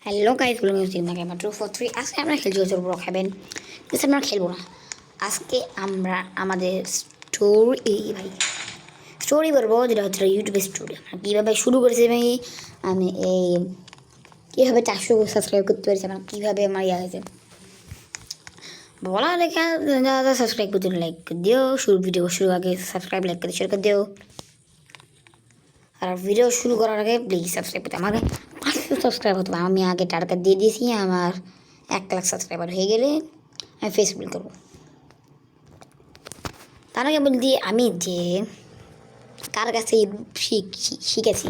Hello guys, গুলো music না gamer 243 আজকে আমরা খেলছি হচ্ছে ব্রো খাবেন। কিন্তু আমরা খেলবো না। আজকে আমরা আমাদের স্টোরি বলবো, যেটা হচ্ছে ইউটিউবের স্টোরি। আমরা কীভাবে শুরু করেছি, আমি এই কীভাবে 400 সাবস্ক্রাইব করতে পেরেছি, আমার কীভাবে আমার ইয়ে হয়েছে বলা লেখা। যারা সাবস্ক্রাইব করতে লাইক করে দিও, ভিডিও শুরু আগে সাবস্ক্রাইব লাইক করে শেয়ার করে দিও। আর ভিডিও শুরু করার আগে প্লিজ সাবস্ক্রাইব করতে, আমাকে 500 সাবস্ক্রাইব হতে হবে। আমি আগে টার্গেট দিয়ে দিয়েছি, আমার 1 লাখ সাবস্ক্রাইবার হয়ে গেলে আমি ফেসবুক করবো। তার আগে বলছি আমি যে কার কাছে শিখেছি।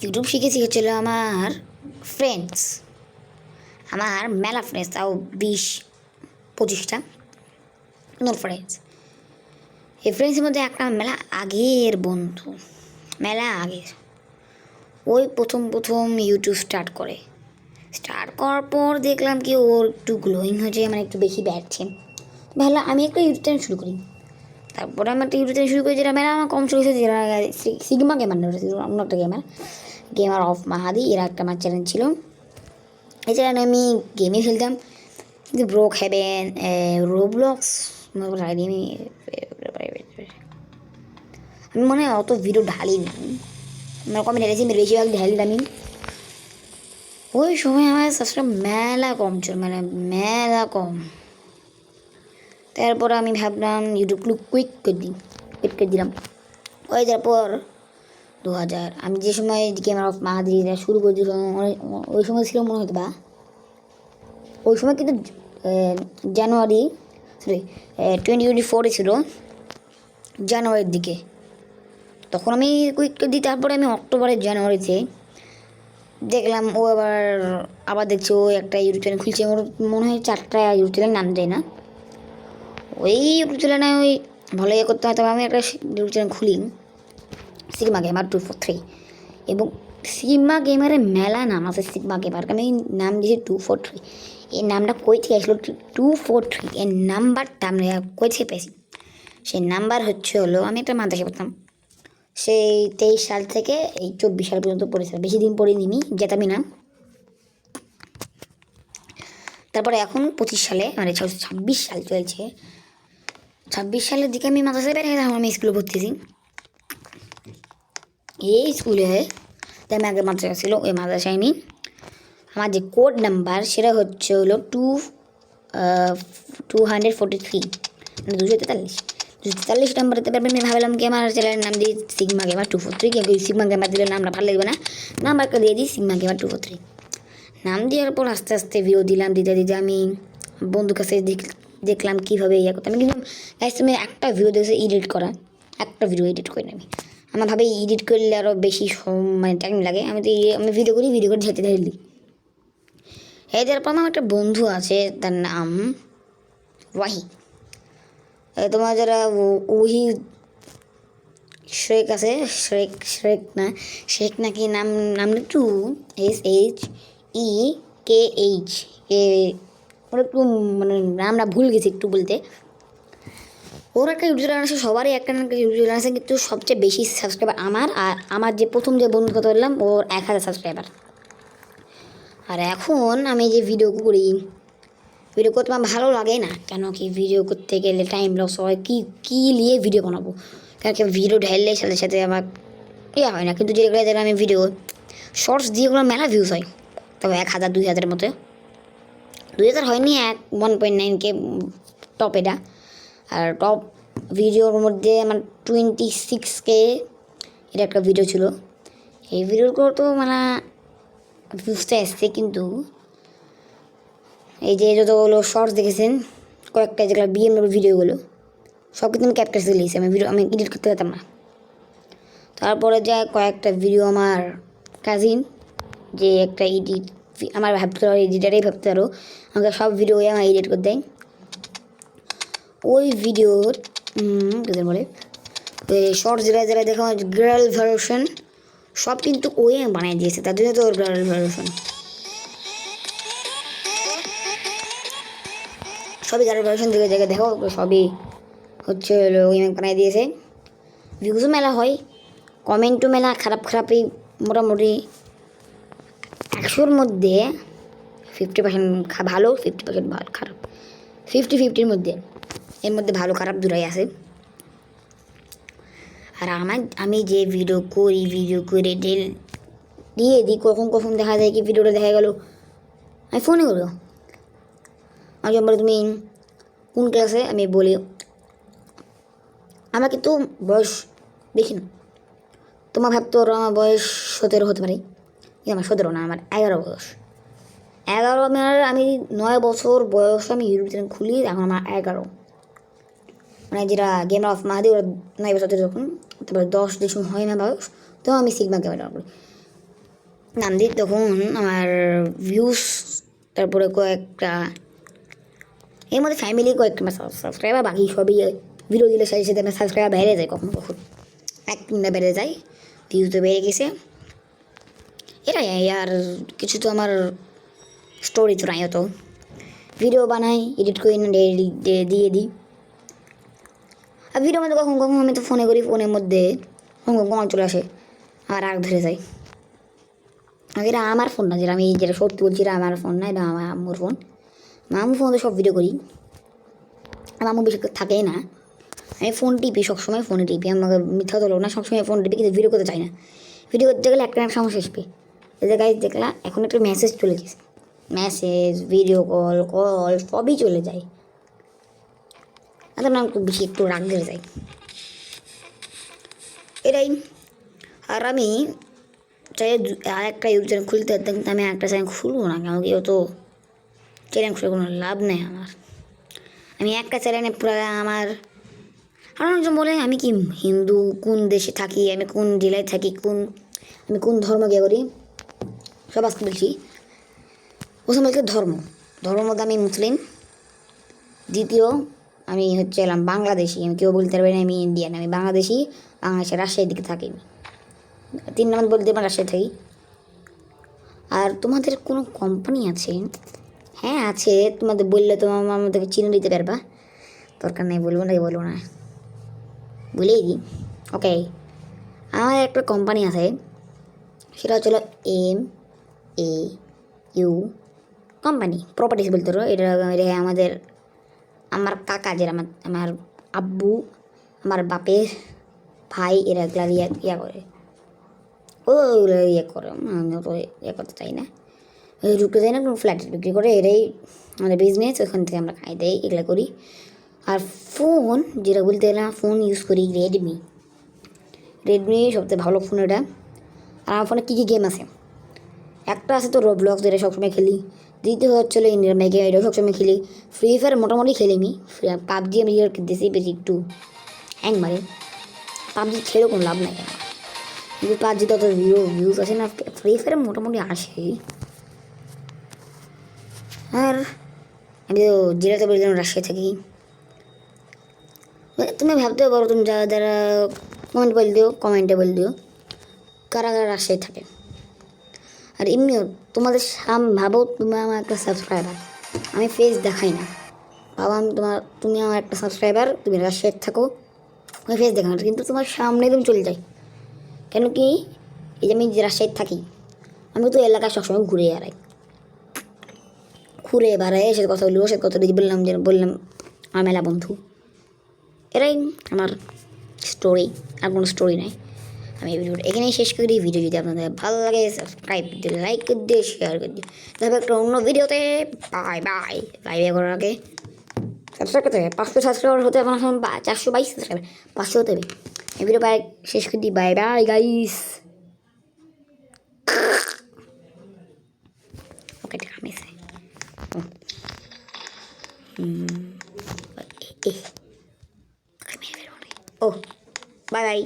ইউটিউব শিখেছি হচ্ছিল আমার ফ্রেন্ডস, আমার মেলা ফ্রেন্ডস, তাও 20-25টা নোর ফ্রেন্ডস। এই ফ্রেন্ডসের মধ্যে একটা মেলা আগের বন্ধু, মেলা আগের। ওই প্রথম ইউটিউব স্টার্ট করার পর দেখলাম কি ওর একটু গ্লোয়িং হয়েছে, মানে একটু বেশি বাড়ছে। ভাবলাম আমি একটা ইউটিউব চ্যানেল শুরু করি। তারপরে আমি একটা ইউটিউব চ্যানেল শুরু করি, যেটা মেলা আমার কম চলেছে, যেটা সিগমা গেমার না, অন্য একটা গেমার অফ মাহাদি, এরা একটা আমার চ্যানেল ছিল। এই চ্যানেলে আমি গেমই খেলতাম, কিন্তু ব্রো হ্যাভেন, রোবলক্স আমি মনে হয় অত ভিডিও ঢালিনি, কমে ঢেলেছি, বেশিরভাগ ঢালি আমি। ওই সময় আমার সাবস্ক্রাইব মেলা কম ছিল, মানে মেলা কম। তারপর আমি ভাবলাম ইউটিউব কুইট করে দিলাম। ওই তারপর 2000 আমি যে সময় গেমার অফ মাহাদিরা শুরু করে দিলাম, ওই সময় ছিল মনে হতো বা ওই সময় কিন্তু জানুয়ারি 2024 ছিল, জানুয়ারির দিকে। তখন আমি কুইট করে দিই। তারপরে আমি জানুয়ারিতে দেখলাম ও আবার দেখছি ও একটা ইউটিউব চ্যানেল খুলছে। ওর মনে হয় 4টা ইউটিউব চ্যানেল, নাম দেয় না। ওই ইউটিউব চ্যানেলে ওই ভালো ইয়ে করতে হয়। তবে আমি একটা ইউটিউব চ্যানেল খুলি, সিগমা গেমার 243, এবং সিগমা গেমারের মেলা নাম আছে। সিগমা গেমার আমি নাম দিয়েছি 243। এই নামটা কই থেকে আসলো 243, এর নাম্বারটা আমরা কই থেকে পেয়েছি? সেই নাম্বার হলো আমি একটা মাদ্রাসা পড়তাম, সেই 23 সাল থেকে এই 24 সাল পর্যন্ত পড়েছিলাম। বেশি দিন পড়িনি, আমি যেতামই না। তারপরে এখন 25 সালে, মানে 26 সাল চলছে, 26 সালের দিকে আমি মাদ্রাসায় বের হয়ে আমি স্কুলে ভর্তিছি। এই স্কুলে তাই আমি আগে মাদ্রাসা ছিল, ওই মাদ্রাসায় আমি আমার যে কোড নাম্বার সেটা হলো 243, মানে 243 নাম্বার দিতে পারবেন। আমি ভাবলাম কি আমার চ্যানেলের নাম দিই সিগমা গেমার 243, কিন্তু সিগমা গেমার দিলে নামটা ভালো লাগবে না, নাম্বারটা দিয়ে দিই সিগমা গেমার 243। নাম দেওয়ার পর আস্তে আস্তে ভিডিও দিলাম, দিতে আমি বন্ধুর কাছে দেখলাম কীভাবে ইয়ে করতাম। কিন্তু তুমি একটা ভিডিও দেখে এডিট করা, একটা ভিডিও এডিট করে নেবে। আমার ভাবে এডিট করলে আরও বেশি মানে টাইম লাগে। আমি ভিডিও করে ঝেঁটে দিই। এদের পর আমার একটা বন্ধু আছে, তার নাম ওয়াহি। তোমার যারা ওহি শেখ আছে, শেখ নাকি নাম একটু SHEKH, ওর একটু মানে নামটা ভুল গেছি একটু বলতে। ওর একটা ইউটিউব চ্যানেল আছে, সবারই একটা ইউটিউব চ্যানেল আছে, কিন্তু সবচেয়ে বেশি সাবস্ক্রাইবার আমার। আর আমার যে প্রথম যে বন্ধুর কথা বললাম, ওর 1000 সাবস্ক্রাইবার। আর এখন আমি যে ভিডিও করতে আমার ভালো লাগে না, কেন কি ভিডিও করতে গেলে টাইম লস হয়। কী নিয়ে ভিডিও বানাবো, কারণ কি ভিডিও ঢাললে সাথে সাথে আমার ইয়ে হয় না। কিন্তু যেগুলো আমি ভিডিও শর্টস দিয়ে ওগুলো মেলা ভিউজ হয়, তবে 1000-2000 মতো। 2000 হয়নি, 1.9K টপ এটা। আর টপ ভিডিওর মধ্যে আমার 26K এটা একটা ভিডিও ছিল। এই ভিডিওগুলো তো মানে ভিউজটা এসছে, কিন্তু এই যে যতগুলো শর্টস দেখেছেন, কয়েকটা যেগুলো BM ভিডিওগুলো সব কিন্তু আমি ক্যাপচার করে নিয়েছি। আমি এডিট করতে পারতাম না। তারপরে যায় কয়েকটা ভিডিও আমার কাজিন, যে একটা আমার ভাবতে পারো এডিটারেই ভাবতে পারো, আমাকে সব ভিডিও আমার এডিট করে দেয়। ওই ভিডিওর বলে শর্টস যেটা দেখো গার্ল ভার্সন, সব কিন্তু ওই বানিয়ে দিয়েছে, তার জন্য তো ওর গার্ল ভার্সন, সবই গার্ল ভার্সন থেকে জায়গায় দেখো, সবই ওই বানিয়ে দিয়েছে। ভিউজও মেলা হয়, কমেন্টও মেলা খারাপই মোটামুটি 100-র মধ্যে 50% ভালো, 50% ভালো খারাপ, 50-50-র মধ্যে। এর মধ্যে ভালো খারাপ দুটাই আছে। আর আমি যে ভিডিও করে দিয়ে দিই, কখন দেখা যায় কি ভিডিওটা দেখা গেল আমি ফোনে করবো। আগে বলো তুমি কোন ক্লাসে, আমি বলি আমার কিন্তু বয়স দেখি না, তোমার ভাবতো আমার বয়স 17 হতে পারে, আমার 17 না, আমার 11 বয়স। 11 আমি 9 বছর বয়স আমি ইউটিউব চ্যানেল খুলি, এখন আমার 11। মানে যেটা গেম অফ মাহাদি ওরা 9 বছর যখন, তারপরে 10 যেসব হয় না বয়স, তখন আমি সিগমা গেম ডাউন করি, নাম দিই। তখন আমার ভিউস, তারপরে কয়েকটা এর মধ্যে ফ্যামিলি কয়েকটা সাবস্ক্রাইবার, বাকি সবই ভিডিও দিলে সাথে সাথে আমার সাবস্ক্রাইবার বেড়ে যায়, কখনো 1-3টা বেড়ে যায়, ভিউজ তো বেড়ে গেছে। এটাই। আর কিছু তো আমার স্টোরি তো নাই, হতো ভিডিও বানাই, এডিট করি না, দিয়ে দিই। আর ভিডিওর মধ্যে কখন আমি তো ফোনে করি, ফোনের মধ্যে কখন চলে আসে, আর রাগ ধরে যায়। এটা আমার ফোন না, যেটা আমি যেটা সত্যি বলছি, এটা আমার ফোন না, এটা আমার আম্মুর ফোন। মামুর ফোনে সব ভিডিও করি, আমার আম্মু বেশি থাকেই না। আমি ফোন টিপি, সবসময় ফোনে টিপি, আমাকে মিথ্যা তো না, সবসময় ফোন টিপি, কিন্তু ভিডিও করতে চাই না। ভিডিও করতে গেলে একটা সমস্যা আসবে। এদের গাইজ দেখলা এখন একটা মেসেজ চলে গেছে, মেসেজ, ভিডিও কল সবই চলে যায়। এখন আমি বেশি একটু রাগ ধরে যাই, এটাই। আর আমি চাই আর একটা ইউটিউব চ্যানেল খুলতে পারতাম, কিন্তু আমি একটা চ্যানেল খুলবো না, কেন কি অত চ্যানেল খুলে কোনো লাভ নেই আমার। আমি একটা চ্যানেলে পুরো আমার, আর অনেকজন বলে আমি কি হিন্দু, কোন দেশে থাকি, আমি কোন জেলায় থাকি, আমি কোন ধর্মকে করি, সব আজকে বলছি। প্রথম বলছে ধর্মের মধ্যে আমি মুসলিম, দ্বিতীয় আমি হচ্ছে এলাম বাংলাদেশি, আমি কেউ বলতে পারবে না আমি ইন্ডিয়ান, আমি বাংলাদেশি, বাংলাদেশের রাজশাহীর দিকে থাকি। 3 নম্বর বলতে পারি রাজশাহী থাকি। আর তোমাদের কোনো কোম্পানি আছে? হ্যাঁ আছে, তোমাদের বললে তোমার আমাদেরকে চিনে দিতে পারবা, দরকার নেই বলবো না, বলেই দিই। ওকে, আমার একটা কোম্পানি আছে, সেটা হচ্ছিল MAU কোম্পানি, প্রপার্টিস বলতে পারো। এটা আমার কাকা, যে আমার আব্বু, আমার বাপের ভাই, এরা এগুলা ইয়া করে, ওগুলো ইয়ে করে, আমি তো ইয়ে করতে চাই না, ঢুকতে চাই না, কোনো ফ্ল্যাট বিক্রি করে, এটাই আমাদের বিজনেস, ওখান থেকে আমরা খাই দেয়, এগুলো করি। আর ফোন যেটা বলতে গেলে, ফোন ইউজ করি রেডমি সবথেকে ভালো ফোন এটা। আর আমার ফোনে কী গেম আছে, একটা আছে তো রোবলক্স, যেটা সবসময় খেলি। দ্বিতীয় হচ্ছিলো ইন্ডিয়ান ম্যাগে, এটাও সবসময় খেলি। ফ্রি ফায়ার মোটামুটি খেলি আমি, পাবজি আমি খেলতেছি বেশি, একটু হ্যাং মারে। পাবজি খেলেও কোনো লাভ নাই কেন, কিন্তু পাবজি তত ভিউজ আসে না, ফ্রি ফায়ারে মোটামুটি আসে। আর আমি তো জেলাতে বলছিলাম রাজশাহী থাকি। তুমি ভাবতেও পারো, তুমি যারা কমেন্টে বল দিও কারা রাজশাহী থাকে। আর এমনিও তোমাদের ভাবো তুমি আমার একটা সাবস্ক্রাইবার, আমি ফেস দেখাই না, ভাবো তুমি আমার একটা সাবস্ক্রাইবার, তুমি রাজশাহী থাকো, আমি ফেস দেখাই না, কিন্তু তোমার সামনে তুমি চলে যাই। কেন কি, এই যে আমি যে রাজশাহীতে থাকি, আমি তো এলাকায় সবসময় ঘুরে বেড়াই, এসে কথা বলি, ওর সাথে কথা দিয়ে বললাম আমার মেলা বন্ধু। এরাই আমার স্টোরি, আর কোনো স্টোরি নাই। আমি এই ভিডিওটা এখানেই শেষ করি। ভিডিও যদি আপনাদের ভালো লাগে, সাবস্ক্রাইব দিয়ে, লাইক করে দিয়ে, শেয়ার করে দিয়ে, তারপর একটা অন্য ভিডিওতে। বাই করার আগে সাবস্ক্রাইব করতে হবে, 500 সাবস্ক্রাইবার হতে আপনার এখন 422 সাবস্ক্রাইবার, 500 হতে হবে। এই ভিডিও শেষ করে দিই, বাই গাইস। ওকে, ঠিক আছে। ও বাই।